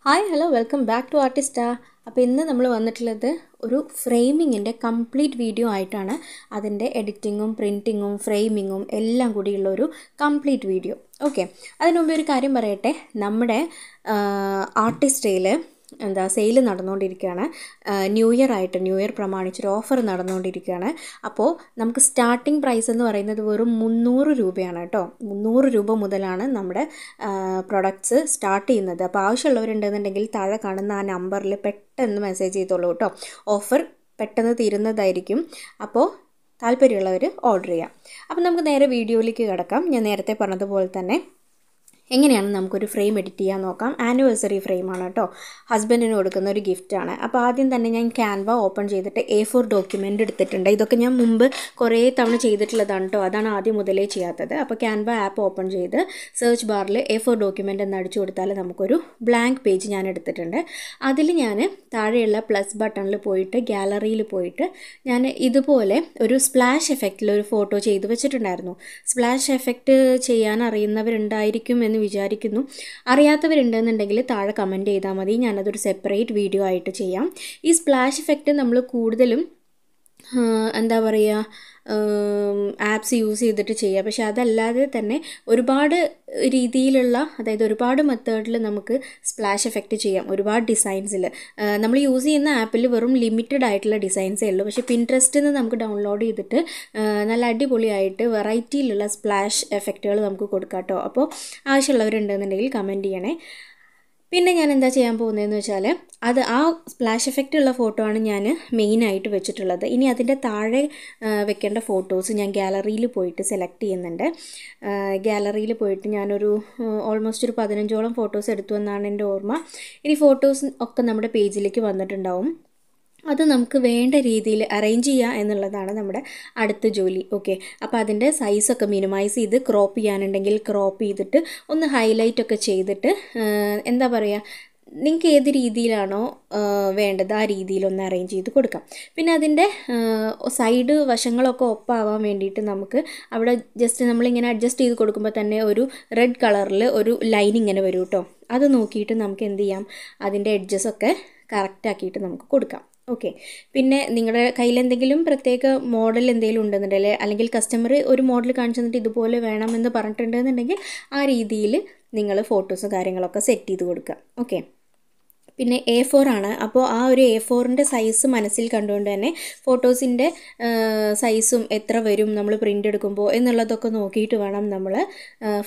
Hi, hello, welcome back to Artista. അപ്പോൾ ഇന്ന് നമ്മൾ വന്നിട്ടുള്ളത് ഒരു ഫ്രെയിമിങ്ങിൻ്റെ കംപ്ലീറ്റ് വീഡിയോ ആയിട്ടാണ്. അതിൻ്റെ എഡിറ്റിങ്ങും പ്രിൻറ്റിങ്ങും ഫ്രെയിമിങ്ങും എല്ലാം കൂടിയുള്ള ഒരു കംപ്ലീറ്റ് വീഡിയോ. ഓക്കെ, അതിനു മുമ്പ് ഒരു കാര്യം പറയട്ടെ. നമ്മുടെ ആർട്ടിസ്റ്റയിൽ സെയിൽ നടന്നുകൊണ്ടിരിക്കുകയാണ്. ന്യൂ ഇയർ പ്രമാണിച്ചൊരു ഓഫർ നടന്നുകൊണ്ടിരിക്കുകയാണ്. അപ്പോൾ നമുക്ക് സ്റ്റാർട്ടിംഗ് പ്രൈസ് എന്ന് പറയുന്നത് വെറും 300 രൂപയാണ് കേട്ടോ. 300 രൂപ മുതലാണ് നമ്മുടെ പ്രൊഡക്ട്സ് സ്റ്റാർട്ട് ചെയ്യുന്നത്. അപ്പോൾ ആവശ്യമുള്ളവരുണ്ടെന്നുണ്ടെങ്കിൽ താഴെ കാണുന്ന ആ നമ്പറിൽ പെട്ടെന്ന് മെസ്സേജ് ചെയ്തോളൂ കേട്ടോ. ഓഫർ പെട്ടെന്ന് തീരുന്നതായിരിക്കും. അപ്പോൾ താല്പര്യമുള്ളവർ ഓർഡർ ചെയ്യാം. അപ്പോൾ നമുക്ക് നേരെ വീഡിയോയിലേക്ക് കിടക്കാം. ഞാൻ നേരത്തെ പറഞ്ഞതുപോലെ തന്നെ എങ്ങനെയാണ് നമുക്കൊരു ഫ്രെയിം എഡിറ്റ് ചെയ്യാൻ നോക്കാം. ആനിവേഴ്സറി ഫ്രെയിമാണ് കേട്ടോ, ഹസ്ബൻഡിന് കൊടുക്കുന്ന ഒരു ഗിഫ്റ്റാണ്. അപ്പോൾ ആദ്യം തന്നെ ഞാൻ ക്യാൻവ ഓപ്പൺ ചെയ്തിട്ട് A4 ഡോക്യുമെൻ്റ് എടുത്തിട്ടുണ്ട്. ഇതൊക്കെ ഞാൻ മുമ്പ് കുറേ തവണ ചെയ്തിട്ടുള്ളതാണ് കേട്ടോ, അതാണ് ആദ്യം മുതലേ ചെയ്യാത്തത്. അപ്പോൾ ക്യാൻവ ആപ്പ് ഓപ്പൺ ചെയ്ത് സെർച്ച് ബാറിൽ A4 ഡോക്യുമെൻ്റ് എന്ന് അടിച്ചു കൊടുത്താൽ നമുക്കൊരു ബ്ലാങ്ക് പേജ് ഞാൻ എടുത്തിട്ടുണ്ട്. അതിൽ ഞാൻ താഴെയുള്ള പ്ലസ് ബട്ടണിൽ പോയിട്ട് ഗാലറിയിൽ പോയിട്ട് ഞാൻ ഇതുപോലെ ഒരു സ്പ്ലാഷ് എഫക്റ്റിൽ ഒരു ഫോട്ടോ ചെയ്ത് വെച്ചിട്ടുണ്ടായിരുന്നു. സ്പ്ലാഷ് എഫക്റ്റ് ചെയ്യാൻ അറിയുന്നവരുണ്ടായിരിക്കും എന്ന് വിചാരിക്കുന്നു. അറിയാത്തവരുണ്ടെന്നുണ്ടെങ്കിൽ താഴെ കമൻറ്റ് ചെയ്താൽ മതി, ഞാനതൊരു സെപ്പറേറ്റ് വീഡിയോ ആയിട്ട് ചെയ്യാം. ഈ സ്പ്ലാഷ് എഫക്റ്റ് നമ്മൾ കൂടുതലും ആപ്സ് യൂസ് ചെയ്തിട്ട് ചെയ്യുക. പക്ഷെ അതല്ലാതെ തന്നെ ഒരുപാട് രീതിയിലുള്ള, അതായത് ഒരുപാട് മെത്തേഡിൽ നമുക്ക് സ്പ്ലാഷ് എഫക്റ്റ് ചെയ്യാം. ഒരുപാട് ഡിസൈൻസിൽ നമ്മൾ യൂസ് ചെയ്യുന്ന ആപ്പിൽ വെറും ലിമിറ്റഡ് ആയിട്ടുള്ള ഡിസൈൻസേ ഉള്ളൂ. പക്ഷേ പിൻട്രസ്റ്റിൽ നിന്ന് നമുക്ക് ഡൗൺലോഡ് ചെയ്തിട്ട് നല്ല അടിപൊളിയായിട്ട് വെറൈറ്റിയിലുള്ള സ്പ്ലാഷ് എഫക്റ്റുകൾ നമുക്ക് കൊടുക്കാം കേട്ടോ. അപ്പോൾ ആവശ്യമുള്ളവരുണ്ടെന്നുണ്ടെങ്കിൽ കമൻറ്റ് ചെയ്യണേ. പിന്നെ ഞാൻ എന്താ ചെയ്യാൻ പോകുന്നതെന്ന് വെച്ചാൽ ആ സ്പ്ലാഷ് എഫക്റ്റ് ഉള്ള ഫോട്ടോ ആണ് ഞാൻ മെയിനായിട്ട് വെച്ചിട്ടുള്ളത്. ഇനി അതിൻ്റെ താഴെ വെക്കേണ്ട ഫോട്ടോസ് ഞാൻ ഗാലറിയിൽ പോയിട്ട് സെലക്ട് ചെയ്യുന്നുണ്ട്. ഗാലറിയിൽ പോയിട്ട് ഞാനൊരു ഓൾമോസ്റ്റ് ഒരു 15ഓളം ഫോട്ടോസ് എടുത്തു എന്നാണ് എൻ്റെ ഓർമ്മ. ഇനി ഫോട്ടോസ് ഒക്കെ നമ്മുടെ പേജിലേക്ക് വന്നിട്ടുണ്ടാവും. അത് നമുക്ക് വേണ്ട രീതിയിൽ അറേഞ്ച് ചെയ്യുക എന്നുള്ളതാണ് നമ്മുടെ അടുത്ത ജോലി. ഓക്കെ, അപ്പോൾ അതിൻ്റെ സൈസൊക്കെ മിനിമൈസ് ചെയ്ത് ക്രോപ്പ് ചെയ്യാനുണ്ടെങ്കിൽ ക്രോപ്പ് ചെയ്തിട്ട് ഒന്ന് ഹൈലൈറ്റ് ഒക്കെ ചെയ്തിട്ട് നിങ്ങൾക്ക് ഏത് രീതിയിലാണോ വേണ്ടത് ആ രീതിയിലൊന്ന് അറേഞ്ച് ചെയ്ത് കൊടുക്കാം. പിന്നെ അതിൻ്റെ സൈഡ് വശങ്ങളൊക്കെ ഒപ്പാവാൻ വേണ്ടിയിട്ട് നമുക്ക് അവിടെ ജസ്റ്റ് നമ്മളിങ്ങനെ അഡ്ജസ്റ്റ് ചെയ്ത് കൊടുക്കുമ്പോൾ തന്നെ ഒരു റെഡ് കളറിൽ ഒരു ലൈൻ ഇങ്ങനെ വരും കേട്ടോ. അത് നോക്കിയിട്ട് നമുക്ക് എന്ത് ചെയ്യാം, അതിൻ്റെ എഡ്ജസൊക്കെ കറക്റ്റാക്കിയിട്ട് നമുക്ക് കൊടുക്കാം. ഓക്കെ, പിന്നെ നിങ്ങളുടെ കയ്യിൽ എന്തെങ്കിലും പ്രത്യേക മോഡൽ എന്തെങ്കിലും ഉണ്ടെന്നുണ്ടെങ്കിൽ, അല്ലെങ്കിൽ കസ്റ്റമർ ഒരു മോഡൽ കാണിച്ചു തന്നിട്ട് ഇതുപോലെ വേണമെന്ന് പറഞ്ഞിട്ടുണ്ടെന്നുണ്ടെങ്കിൽ ആ രീതിയിൽ നിങ്ങൾ ഫോട്ടോസും കാര്യങ്ങളൊക്കെ സെറ്റ് ചെയ്ത് കൊടുക്കുക. ഓക്കെ, പിന്നെ A4 ആണ്. അപ്പോൾ ആ ഒരു A4ൻ്റെ സൈസ് മനസ്സിൽ കണ്ടുകൊണ്ട് തന്നെ ഫോട്ടോസിൻ്റെ സൈസും എത്ര വരും നമ്മൾ പ്രിൻ്റ് എടുക്കുമ്പോൾ എന്നുള്ളതൊക്കെ നോക്കിയിട്ട് വേണം നമ്മൾ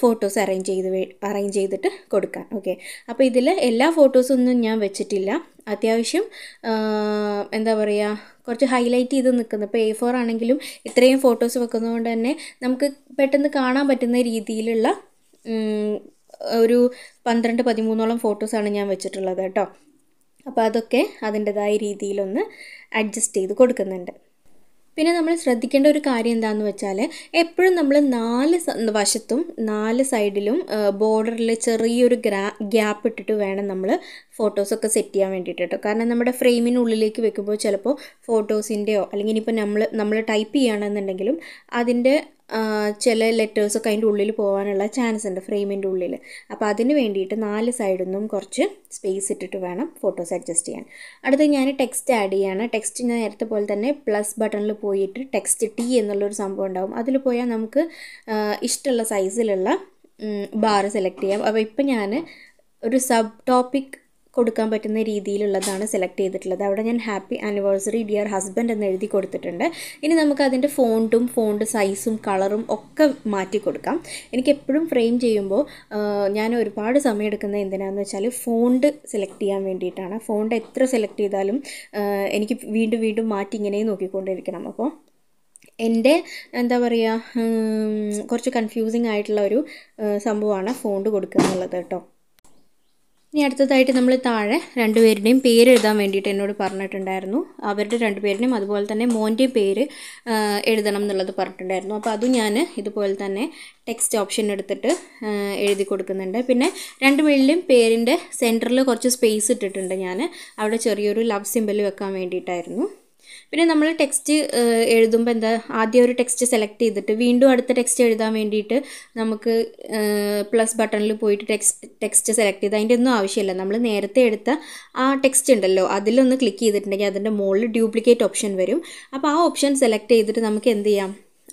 ഫോട്ടോസ് അറേഞ്ച് ചെയ്തിട്ട് കൊടുക്കാൻ. ഓക്കെ, അപ്പോൾ ഇതിൽ എല്ലാ ഫോട്ടോസൊന്നും ഞാൻ വെച്ചിട്ടില്ല. അത്യാവശ്യം കുറച്ച് ഹൈലൈറ്റ് ചെയ്ത് നിൽക്കുന്നത്. ഇപ്പോൾ A4 ആണെങ്കിലും ഇത്രയും ഫോട്ടോസ് വെക്കുന്നതുകൊണ്ട് തന്നെ നമുക്ക് പെട്ടെന്ന് കാണാൻ പറ്റുന്ന രീതിയിലുള്ള ഒരു 12-13ഓളം ഫോട്ടോസാണ് ഞാൻ വെച്ചിട്ടുള്ളത് കേട്ടോ. അപ്പോൾ അതൊക്കെ അതിൻ്റെതായ രീതിയിലൊന്ന് അഡ്ജസ്റ്റ് ചെയ്ത് കൊടുക്കുന്നുണ്ട്. പിന്നെ നമ്മൾ ശ്രദ്ധിക്കേണ്ട ഒരു കാര്യം എന്താണെന്ന് വെച്ചാൽ, എപ്പോഴും നമ്മൾ 4 വശത്തും 4 സൈഡിലും ബോർഡറിൽ ചെറിയൊരു ഗ്യാപ്പ് ഇട്ടിട്ട് വേണം നമ്മൾ ഫോട്ടോസൊക്കെ സെറ്റ് ചെയ്യാൻ വേണ്ടിയിട്ട് കേട്ടോ. കാരണം നമ്മുടെ ഫ്രെയിമിനുള്ളിലേക്ക് വെക്കുമ്പോൾ ചിലപ്പോൾ ഫോട്ടോസിൻ്റെയോ അല്ലെങ്കിൽ ഇനിയിപ്പോൾ നമ്മൾ ടൈപ്പ് ചെയ്യുകയാണെന്നുണ്ടെങ്കിലും അതിൻ്റെ ചില ലെറ്റേഴ്സൊക്കെ അതിൻ്റെ ഉള്ളിൽ പോകാനുള്ള ചാൻസ് ഉണ്ട് ഫ്രെയിമിൻ്റെ ഉള്ളിൽ. അപ്പോൾ അതിന് വേണ്ടിയിട്ട് 4 സൈഡിൽ നിന്നും കുറച്ച് സ്പേസ് ഇട്ടിട്ട് വേണം ഫോട്ടോസ് അഡ്ജസ്റ്റ് ചെയ്യാൻ. അടുത്ത് ഞാൻ ടെക്സ്റ്റ് ആഡ് ചെയ്യാണ്. ടെക്സ്റ്റ് ഞാൻ നേരത്തെ പോലെ തന്നെ പ്ലസ് ബട്ടണിൽ പോയിട്ട് ടെക്സ്റ്റ് T എന്നുള്ളൊരു സംഭവം ഉണ്ടാവും. അതിൽ പോയാൽ നമുക്ക് ഇഷ്ടമുള്ള സൈസിലുള്ള ബാർ സെലക്ട് ചെയ്യാം. അപ്പോൾ ഇപ്പം ഞാൻ ഒരു സബ് ടോപ്പിക് കൊടുക്കാൻ പറ്റുന്ന രീതിയിലുള്ളതാണ് സെലക്ട് ചെയ്തിട്ടുള്ളത്. അവിടെ ഞാൻ ഹാപ്പി ആനിവേഴ്സറി ഡിയർ ഹസ്ബൻഡ് എന്ന് എഴുതി കൊടുത്തിട്ടുണ്ട്. ഇനി നമുക്ക് അതിൻ്റെ ഫോണ്ട് സൈസും കളറും ഒക്കെ മാറ്റി കൊടുക്കാം. എനിക്ക് എപ്പോഴും ഫ്രെയിം ചെയ്യുമ്പോൾ ഞാൻ ഒരുപാട് സമയം എടുക്കുന്നത് എന്തിനാണെന്ന് വെച്ചാൽ ഫോണ്ട് സെലക്ട് ചെയ്യാൻ വേണ്ടിയിട്ടാണ്. ഫോണ്ട് എത്ര സെലക്ട് ചെയ്താലും എനിക്ക് വീണ്ടും മാറ്റി ഇങ്ങനെ നോക്കിക്കൊണ്ടിരിക്കണം. അപ്പോൾ എൻ്റെ കുറച്ച് കൺഫ്യൂസിങ് ആയിട്ടുള്ള ഒരു സംഭവമാണ് ഫോണ്ട് കൊടുക്കുക എന്നുള്ളത് കേട്ടോ. ഇനി അടുത്തതായിട്ട് നമ്മൾ താഴെ 2 പേരുടെയും പേര് എഴുതാൻ വേണ്ടിയിട്ട് എന്നോട് പറഞ്ഞിട്ടുണ്ടായിരുന്നു. അവരുടെ 2 പേരുടെയും അതുപോലെ തന്നെ മോൻ്റെയും പേര് എഴുതണം എന്നുള്ളത് പറഞ്ഞിട്ടുണ്ടായിരുന്നു. അപ്പോൾ അതും ഞാൻ ഇതുപോലെ തന്നെ ടെക്സ്റ്റ് ഓപ്ഷൻ എടുത്തിട്ട് എഴുതി കൊടുക്കുന്നുണ്ട്. പിന്നെ 2 പേരിലും പേരിൻ്റെ സെൻറ്ററിൽ കുറച്ച് സ്പേസ് ഇട്ടിട്ടുണ്ട് ഞാൻ. അവിടെ ചെറിയൊരു ലവ് സിമ്പൽ വെക്കാൻ വേണ്ടിയിട്ടായിരുന്നു. പിന്നെ നമ്മൾ ടെക്സ്റ്റ് എഴുതുമ്പോൾ എന്താ ആദ്യം ഒരു ടെക്സ്റ്റ് സെലക്ട് ചെയ്തിട്ട് വീണ്ടും അടുത്ത ടെക്സ്റ്റ് എഴുതാൻ വേണ്ടിയിട്ട് നമുക്ക് പ്ലസ് ബട്ടണിൽ പോയിട്ട് ടെക്സ്റ്റ് സെലക്ട് ചെയ്ത് അതിൻ്റെ ഒന്നും ആവശ്യമില്ല. നമ്മൾ നേരത്തെ എടുത്ത ആ ടെക്സ്റ്റ് ഉണ്ടല്ലോ അതിലൊന്ന് ക്ലിക്ക് ചെയ്തിട്ടുണ്ടെങ്കിൽ അതിൻ്റെ മുകളിൽ ഡ്യൂപ്ലിക്കേറ്റ് ഓപ്ഷൻ വരും. അപ്പോൾ ആ ഓപ്ഷൻ സെലക്ട് ചെയ്തിട്ട് നമുക്ക് എന്ത് ചെയ്യാം,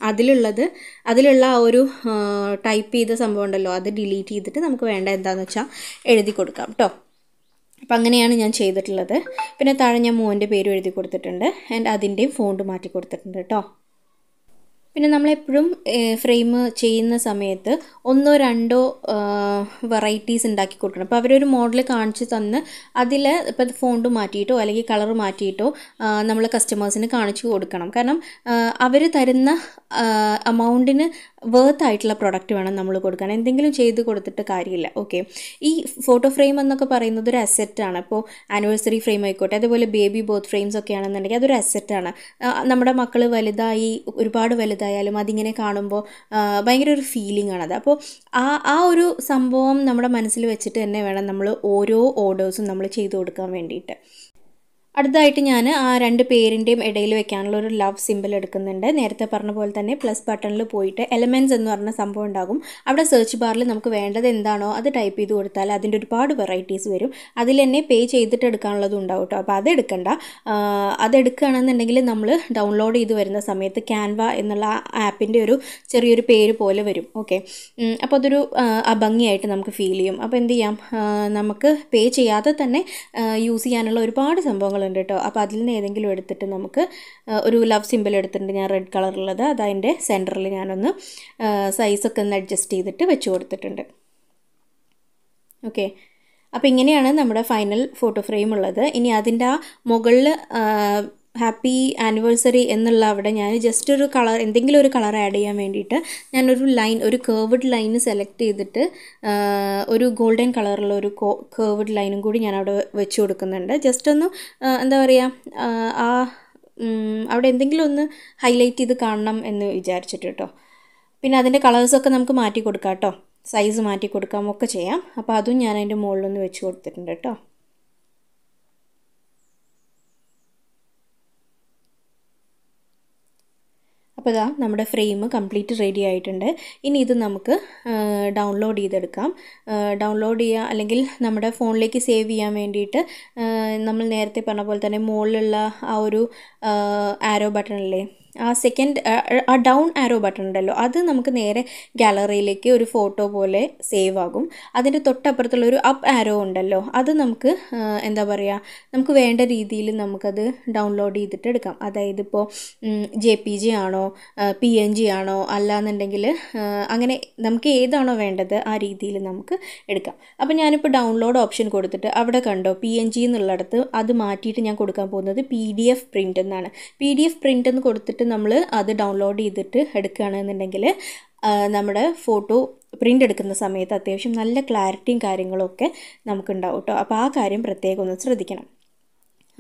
അതിലുള്ള ആ ഒരു ടൈപ്പ് ചെയ്ത സംഭവം ഉണ്ടല്ലോ അത് ഡിലീറ്റ് ചെയ്തിട്ട് നമുക്ക് വേണ്ട എന്താണെന്ന് വെച്ചാൽ എഴുതി കൊടുക്കാം കേട്ടോ. അപ്പം അങ്ങനെയാണ് ഞാൻ ചെയ്തിട്ടുള്ളത്. പിന്നെ താഴെ ഞാൻ മോൻ്റെ പേരും എഴുതി കൊടുത്തിട്ടുണ്ട് ആൻഡ് അതിൻ്റെയും ഫോണ്ട് മാറ്റി കൊടുത്തിട്ടുണ്ട് കേട്ടോ. പിന്നെ നമ്മളെപ്പോഴും ഫ്രെയിം ചെയ്യുന്ന സമയത്ത് 1-2 വെറൈറ്റീസ് ഉണ്ടാക്കി കൊടുക്കണം. അപ്പോൾ അവരൊരു മോഡൽ കാണിച്ച് തന്ന് അതിൽ ഇപ്പോൾ ഫോണ്ട് മാറ്റിയിട്ടോ അല്ലെങ്കിൽ കളർ മാറ്റിയിട്ടോ നമ്മൾ കസ്റ്റമേഴ്സിന് കാണിച്ചു കൊടുക്കണം. കാരണം അവർ തരുന്ന എമൗണ്ടിന് വർത്ത് ആയിട്ടുള്ള പ്രൊഡക്റ്റ് വേണം നമ്മൾ കൊടുക്കാൻ. എന്തെങ്കിലും ചെയ്ത് കൊടുത്തിട്ട് കാര്യമില്ല. ഓക്കെ, ഈ ഫോട്ടോ ഫ്രെയിം എന്നൊക്കെ പറയുന്നത് ഒരു അസെറ്റാണ്. ഇപ്പോൾ ആനിവേഴ്സറി ഫ്രെയിം ആയിക്കോട്ടെ, അതുപോലെ ബേബി ബർത്ത് ഫ്രെയിംസ് ഒക്കെ ആണെന്നുണ്ടെങ്കിൽ അതൊരു അസെറ്റാണ്. നമ്മുടെ മക്കൾ വലുതായി ഒരുപാട് വലുതായാലും അതിങ്ങനെ കാണുമ്പോൾ ഭയങ്കര ഒരു ഫീലിംഗ് ആണത്. അപ്പോൾ ആ ഒരു സംഭവം നമ്മുടെ മനസ്സിൽ വെച്ചിട്ട് തന്നെ വേണം നമ്മൾ ഓരോ ഓർഡേഴ്സും നമ്മൾ ചെയ്ത് കൊടുക്കാൻ വേണ്ടിയിട്ട്. അടുത്തതായിട്ട് ഞാൻ ആ 2 പേരിൻ്റെയും ഇടയിൽ വെക്കാനുള്ള ഒരു ലവ് സിമ്പിൾ എടുക്കുന്നുണ്ട്. നേരത്തെ പറഞ്ഞ പോലെ തന്നെ പ്ലസ് ബട്ടണിൽ പോയിട്ട് എലമെൻറ്റ്സ് എന്ന് പറഞ്ഞ സംഭവം ഉണ്ടാകും. അവിടെ സെർച്ച് ബാറിൽ നമുക്ക് വേണ്ടത് എന്താണോ അത് ടൈപ്പ് ചെയ്ത് കൊടുത്താൽ അതിൻ്റെ ഒരുപാട് വെറൈറ്റീസ് വരും. അതിൽ തന്നെ പേ ചെയ്തിട്ട് എടുക്കാനുള്ളതും ഉണ്ടാവും കേട്ടോ. അപ്പോൾ അതെടുക്കണ്ട. അതെടുക്കുകയാണെന്നുണ്ടെങ്കിൽ നമ്മൾ ഡൗൺലോഡ് ചെയ്ത് വരുന്ന സമയത്ത് ക്യാൻവ എന്നുള്ള ആപ്പിൻ്റെ ഒരു ചെറിയൊരു പേര് പോലെ വരും. ഓക്കെ, അപ്പോൾ അതൊരു ഭംഗിയായിട്ട് നമുക്ക് ഫീൽ ചെയ്യും. അപ്പോൾ എന്ത് ചെയ്യാം, നമുക്ക് പേ ചെയ്യാതെ തന്നെ യൂസ് ചെയ്യാനുള്ള ഒരുപാട് സംഭവങ്ങൾ ഉണ്ട് കേട്ടോ. അപ്പോൾ അതിൽ നിന്ന് ഏതെങ്കിലും എടുത്തിട്ട് നമുക്ക് ഒരു ലവ് സിമ്പിൾ എടുത്തിട്ടുണ്ട് ഞാൻ, റെഡ് കളറുള്ളത്. അതതിൻ്റെ സെൻറ്ററിൽ ഞാനൊന്ന് സൈസൊക്കെ ഒന്ന് അഡ്ജസ്റ്റ് ചെയ്തിട്ട് വെച്ച് കൊടുത്തിട്ടുണ്ട്. ഓക്കെ, അപ്പോൾ ഇങ്ങനെയാണ് നമ്മുടെ ഫൈനൽ ഫോട്ടോ ഫ്രെയിം ഉള്ളത്. ഇനി അതിൻ്റെ ആ മുകളിൽ ഹാപ്പി ആനിവേഴ്സറി എന്നുള്ള അവിടെ ഞാൻ ജസ്റ്റ് ഒരു കളർ, എന്തെങ്കിലും ഒരു കളർ ആഡ് ചെയ്യാൻ വേണ്ടിയിട്ട് ഞാനൊരു ലൈൻ, ഒരു കേർവ്ഡ് ലൈൻ സെലക്ട് ചെയ്തിട്ട് ഒരു ഗോൾഡൻ കളറുള്ള ഒരു കേർവ്ഡ് ലൈനും കൂടി ഞാൻ അവിടെ വെച്ച് കൊടുക്കുന്നുണ്ട്. ജസ്റ്റ് ഒന്ന് എന്താ പറയുക, അവിടെ എന്തെങ്കിലും ഒന്ന് ഹൈലൈറ്റ് ചെയ്ത് കാണണം എന്ന് വിചാരിച്ചിട്ട് കേട്ടോ. പിന്നെ അതിൻ്റെ കളേഴ്സൊക്കെ നമുക്ക് മാറ്റി കൊടുക്കാം കേട്ടോ, സൈസ് മാറ്റി കൊടുക്കാം, ഒക്കെ ചെയ്യാം. അപ്പോൾ അതും ഞാൻ അതിൻ്റെ മുകളിലൊന്ന് വെച്ച് കൊടുത്തിട്ടുണ്ട് കേട്ടോ. അപ്പോൾ ഇതാ നമ്മുടെ ഫ്രെയിം കംപ്ലീറ്റ് റെഡി ആയിട്ടുണ്ട്. ഇനി ഇത് നമുക്ക് ഡൗൺലോഡ് ചെയ്തെടുക്കാം. ഡൗൺലോഡ് ചെയ്യുക അല്ലെങ്കിൽ നമ്മുടെ ഫോണിലേക്ക് സേവ് ചെയ്യാൻ വേണ്ടിയിട്ട് നമ്മൾ നേരത്തെ പറഞ്ഞ പോലെ തന്നെ മുകളിലുള്ള ആ ഒരു ആരോ ബട്ടണില്ലേ, ആ സെക്കൻഡ് ആ ഡൗൺ ആരോ ബട്ടൺ ഉണ്ടല്ലോ, അത് നമുക്ക് നേരെ ഗാലറിയിലേക്ക് ഒരു ഫോട്ടോ പോലെ സേവ് ആകും. അതിൻ്റെ തൊട്ടപ്പുറത്തുള്ള ഒരു അപ്പ് ആരോ ഉണ്ടല്ലോ, അത് നമുക്ക് എന്താ പറയുക, നമുക്ക് വേണ്ട രീതിയിൽ നമുക്കത് ഡൗൺലോഡ് ചെയ്തിട്ട് എടുക്കാം. അതായത് ഇപ്പോൾ JPG ആണോ PNG ആണോ അല്ലാന്നുണ്ടെങ്കിൽ അങ്ങനെ നമുക്ക് ഏതാണോ വേണ്ടത് ആ രീതിയിൽ നമുക്ക് എടുക്കാം. അപ്പോൾ ഞാനിപ്പോൾ ഡൗൺലോഡ് ഓപ്ഷൻ കൊടുത്തിട്ട് അവിടെ കണ്ടോ PNG എന്നുള്ളിടത്ത് അത് മാറ്റിയിട്ട് ഞാൻ കൊടുക്കാൻ പോകുന്നത് PDF പ്രിൻ്റ് എന്നാണ്. PDF പ്രിൻ്റ് എന്ന് കൊടുത്തിട്ട് നമ്മൾ അത് ഡൗൺലോഡ് ചെയ്തിട്ട് എടുക്കുകയാണെന്നുണ്ടെങ്കിൽ നമ്മുടെ ഫോട്ടോ പ്രിൻ്റ് എടുക്കുന്ന സമയത്ത് അത്യാവശ്യം നല്ല ക്ലാരിറ്റിയും കാര്യങ്ങളൊക്കെ നമുക്കുണ്ടാവും കേട്ടോ. അപ്പോൾ ആ കാര്യം പ്രത്യേകം ഒന്ന് ശ്രദ്ധിക്കണം.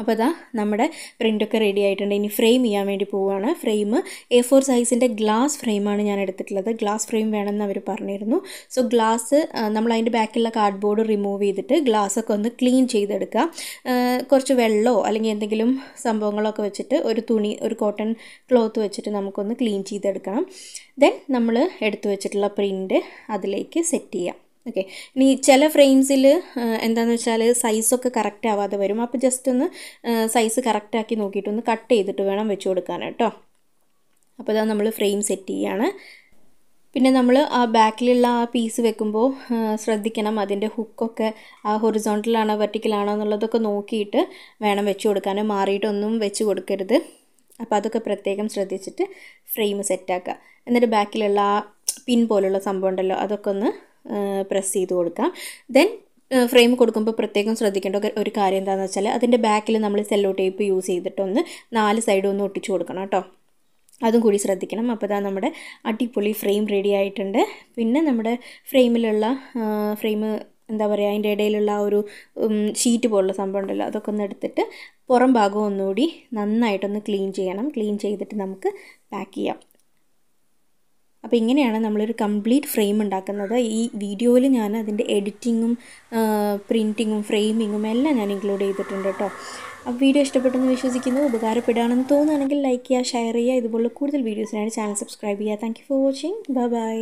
അപ്പോൾ ഇതാ നമ്മുടെ പ്രിൻ്റൊക്കെ റെഡി ആയിട്ടുണ്ട്. ഇനി ഫ്രെയിം ചെയ്യാൻ വേണ്ടി പോവുകയാണ്. ഫ്രെയിം A4 സൈസിൻ്റെ ഗ്ലാസ് ഫ്രെയിമാണ് ഞാൻ എടുത്തിട്ടുള്ളത്. ഗ്ലാസ് ഫ്രെയിം വേണമെന്ന് അവർ പറഞ്ഞിരുന്നു. സോ ഗ്ലാസ് നമ്മൾ അതിൻ്റെ ബാക്കിലുള്ള കാർഡ്ബോർഡ് റിമൂവ് ചെയ്തിട്ട് ഗ്ലാസ്സൊക്കെ ഒന്ന് ക്ലീൻ ചെയ്തെടുക്കുക. കുറച്ച് വെള്ളമോ അല്ലെങ്കിൽ എന്തെങ്കിലും സംഭവങ്ങളൊക്കെ വെച്ചിട്ട് ഒരു തുണി, ഒരു കോട്ടൺ ക്ലോത്ത് വെച്ചിട്ട് നമുക്കൊന്ന് ക്ലീൻ ചെയ്തെടുക്കണം. ദെൻ നമ്മൾ എടുത്തു വെച്ചിട്ടുള്ള പ്രിൻ്റ് അതിലേക്ക് സെറ്റ് ചെയ്യാം. ഓക്കെ, ഇനി ചില ഫ്രെയിംസിൽ എന്താണെന്ന് വെച്ചാൽ സൈസൊക്കെ കറക്റ്റ് ആവാതെ വരും. അപ്പോൾ ജസ്റ്റ് ഒന്ന് സൈസ് കറക്റ്റാക്കി നോക്കിയിട്ടൊന്ന് കട്ട് ചെയ്തിട്ട് വേണം വെച്ച് കൊടുക്കാൻ കേട്ടോ. അപ്പോൾ ഇതാ നമ്മൾ ഫ്രെയിം സെറ്റ് ചെയ്യാണ്. പിന്നെ നമ്മൾ ആ ബാക്കിലുള്ള ആ പീസ് വെക്കുമ്പോൾ ശ്രദ്ധിക്കണം, അതിൻ്റെ ഹുക്കൊക്കെ ഹൊറിസോണ്ടലാണോ വെർട്ടിക്കലാണോ എന്നുള്ളതൊക്കെ നോക്കിയിട്ട് വേണം വെച്ച് കൊടുക്കാൻ. മാറിയിട്ടൊന്നും വെച്ച് കൊടുക്കരുത്. അപ്പോൾ അതൊക്കെ പ്രത്യേകം ശ്രദ്ധിച്ചിട്ട് ഫ്രെയിം സെറ്റാക്കുക. എന്നിട്ട് ബാക്കിലുള്ള ആ പിൻ പോലുള്ള സംഭവം ഉണ്ടല്ലോ അതൊക്കെ ഒന്ന് പ്രസ് ചെയ്ത് കൊടുക്കാം. ദെൻ ഫ്രെയിം കൊടുക്കുമ്പോൾ പ്രത്യേകം ശ്രദ്ധിക്കേണ്ട ഒരു കാര്യം എന്താണെന്ന് വെച്ചാൽ അതിൻ്റെ ബാക്കിൽ നമ്മൾ സെല്ലോ ടേപ്പ് യൂസ് ചെയ്തിട്ടൊന്ന് 4 സൈഡും ഒന്ന് ഒട്ടിച്ച് കൊടുക്കണം കേട്ടോ. അതും കൂടി ശ്രദ്ധിക്കണം. അപ്പോൾ ഇതാ നമ്മുടെ അടിപൊളി ഫ്രെയിം റെഡി ആയിട്ടുണ്ട്. പിന്നെ നമ്മുടെ ഫ്രെയിമിലുള്ള എന്താ പറയുക, അതിൻ്റെ ഇടയിലുള്ള ആ ഒരു ഷീറ്റ് പോലുള്ള സംഭവം ഉണ്ടല്ലോ അതൊക്കെ ഒന്ന് എടുത്തിട്ട് പുറം ഭാഗം ഒന്നുകൂടി നന്നായിട്ടൊന്ന് ക്ലീൻ ചെയ്യണം. ക്ലീൻ ചെയ്തിട്ട് നമുക്ക് പാക്ക് ചെയ്യാം. അപ്പോൾ ഇങ്ങനെയാണ് നമ്മളൊരു കംപ്ലീറ്റ് ഫ്രെയിം ഉണ്ടാക്കുന്നത്. ഈ വീഡിയോയിൽ ഞാൻ അതിൻ്റെ എഡിറ്റിങ്ങും പ്രിൻറ്റിങ്ങും ഫ്രെയിമിങ്ങും എല്ലാം ഞാൻ ഇൻക്ലൂഡ് ചെയ്തിട്ടുണ്ട് കേട്ടോ. അപ്പോൾ വീഡിയോ ഇഷ്ടപ്പെട്ടെന്ന് വിശ്വസിക്കുന്നു. ഉപകാരപ്പെടുകയാണെന്ന് തോന്നുകയാണെങ്കിൽ ലൈക്ക് ചെയ്യുക, ഷെയർ ചെയ്യുക. ഇതുപോലുള്ള കൂടുതൽ വീഡിയോസിനായിട്ട് ചാനൽ സബ്സ്ക്രൈബ് ചെയ്യുക. Thank you for watching. Bye bye.